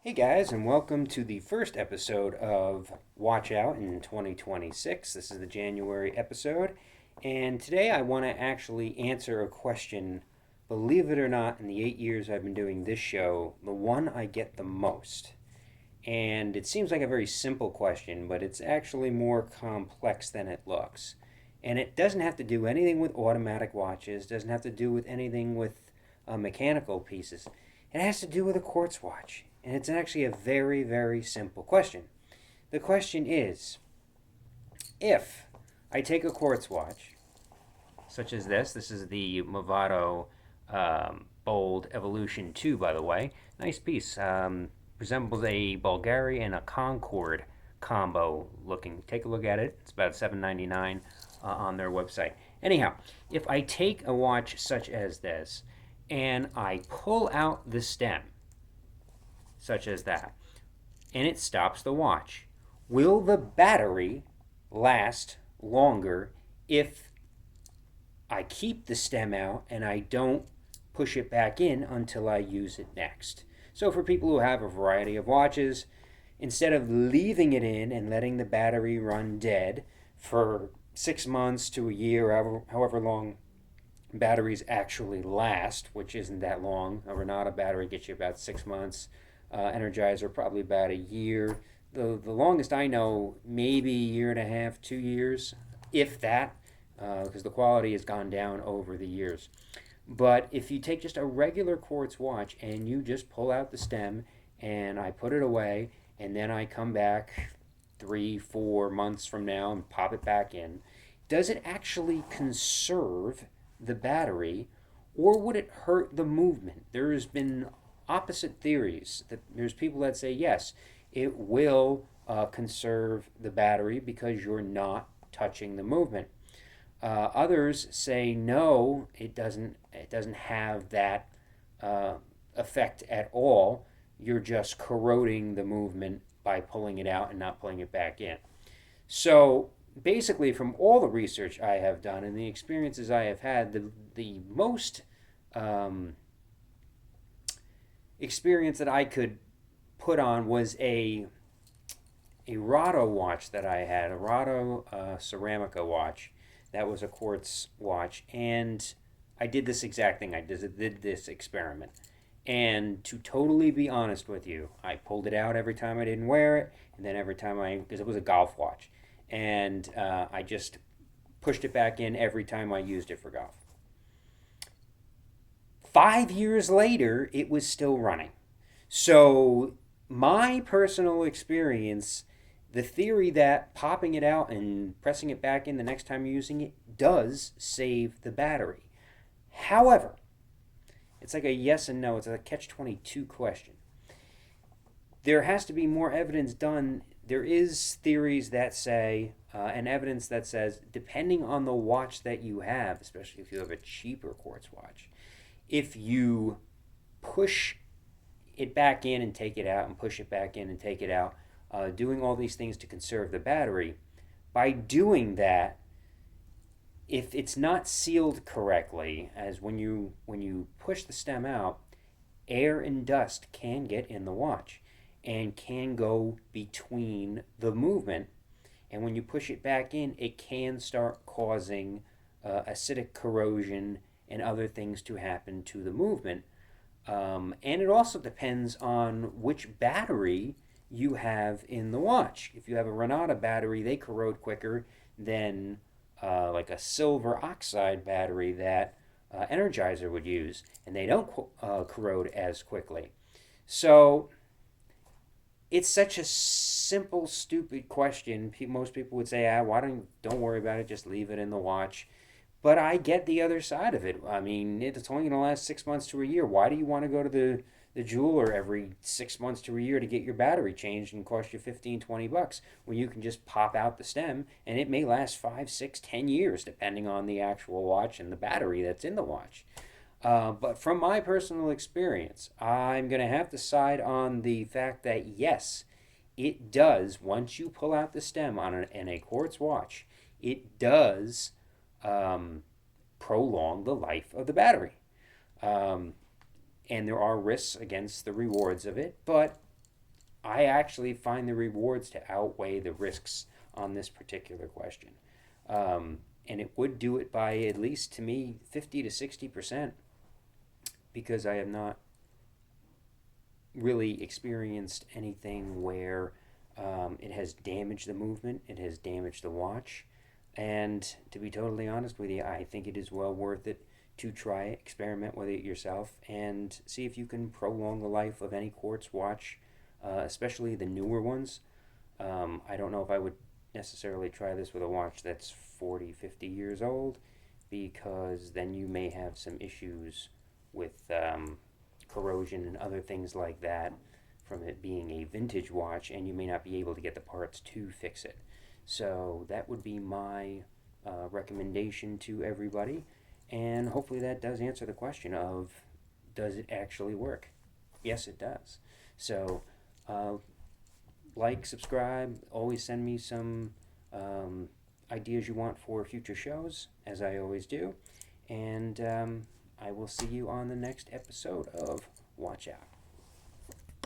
Hey guys, and welcome to the first episode of Watch Out in 2026. This is the January episode, and today I want to actually answer a question. Believe it or not, in the 8 years I've been doing this show, the one I get the most. And it seems like a very simple question, but it's actually more complex than it looks. And it doesn't have to do anything with automatic watches, doesn't have to do with anything with mechanical pieces. It has to do with a quartz watch. And it's actually a very, very simple question. The question is, if I take a quartz watch, such as this is the Movado Bold Evolution 2, by the way. Nice piece. Resembles a Bulgari and a Concorde combo looking. Take a look at it. It's about $7.99 on their website. Anyhow, if I take a watch such as this and I pull out the stem, such as that, and it stops the watch, will the battery last longer if I keep the stem out and I don't push it back in until I use it next? So, for people who have a variety of watches, instead of leaving it in and letting the battery run dead for 6 months to a year, however long batteries actually last, which isn't that long. A Renata battery gets you about 6 months. Energizer probably about a year. The longest I know, maybe a year and a half, 2 years, if that, because the quality has gone down over the years. But if you take just a regular quartz watch and you just pull out the stem and I put it away and then I come back 3, 4 months from now and pop it back in, does it actually conserve the battery or would it hurt the movement? There's been opposite theories. That there's people that say yes, it will conserve the battery because you're not touching the movement. Others say no, it doesn't. It doesn't have that effect at all. You're just corroding the movement by pulling it out and not pulling it back in. So basically, from all the research I have done and the experiences I have had, the most experience that I could put on was a Rado watch that I had, a Rado Ceramica watch. That was a quartz watch, and I did this exact thing. I did this experiment. And to totally be honest with you, I pulled it out every time I didn't wear it, and then every time because it was a golf watch, and I just pushed it back in every time I used it for golf. 5 years later, it was still running. So, my personal experience, the theory that popping it out and pressing it back in the next time you're using it does save the battery. However, it's like a yes and no, it's a catch 22 question. There has to be more evidence done. There is theories that say, and evidence that says, depending on the watch that you have, especially if you have a cheaper quartz watch, if you push it back in and take it out and push it back in and take it out, doing all these things to conserve the battery, by doing that, if it's not sealed correctly, as when you push the stem out, air and dust can get in the watch and can go between the movement. And when you push it back in, it can start causing acidic corrosion and other things to happen to the movement. And it also depends on which battery you have in the watch. If you have a Renata battery, they corrode quicker than like a silver oxide battery that Energizer would use, and they don't corrode as quickly. So it's such a simple, stupid question. Most people would say, why don't worry about it, just leave it in the watch. But I get the other side of it. I mean, it's only going to last 6 months to a year. Why do you want to go to the jeweler every 6 months to a year to get your battery changed and cost you 15, $20 when you can just pop out the stem and it may last 5, 6, 10 years depending on the actual watch and the battery that's in the watch. But from my personal experience, I'm going to have to side on the fact that yes, it does, once you pull out the stem in a quartz watch, it does prolong the life of the battery. And there are risks against the rewards of it, but I actually find the rewards to outweigh the risks on this particular question. And it would do it by at least, to me, 50 to 60%, because I have not really experienced anything where it has damaged the movement, it has damaged the watch. And to be totally honest with you, I think it is well worth it to try it, experiment with it yourself, and see if you can prolong the life of any quartz watch, especially the newer ones. I don't know if I would necessarily try this with a watch that's 40, 50 years old, because then you may have some issues with corrosion and other things like that from it being a vintage watch, and you may not be able to get the parts to fix it. So that would be my recommendation to everybody, and hopefully that does answer the question of, does it actually work? Yes, it does. So uh, like, subscribe, always send me some ideas you want for future shows, as I always do. And I will see you on the next episode of Watch Out.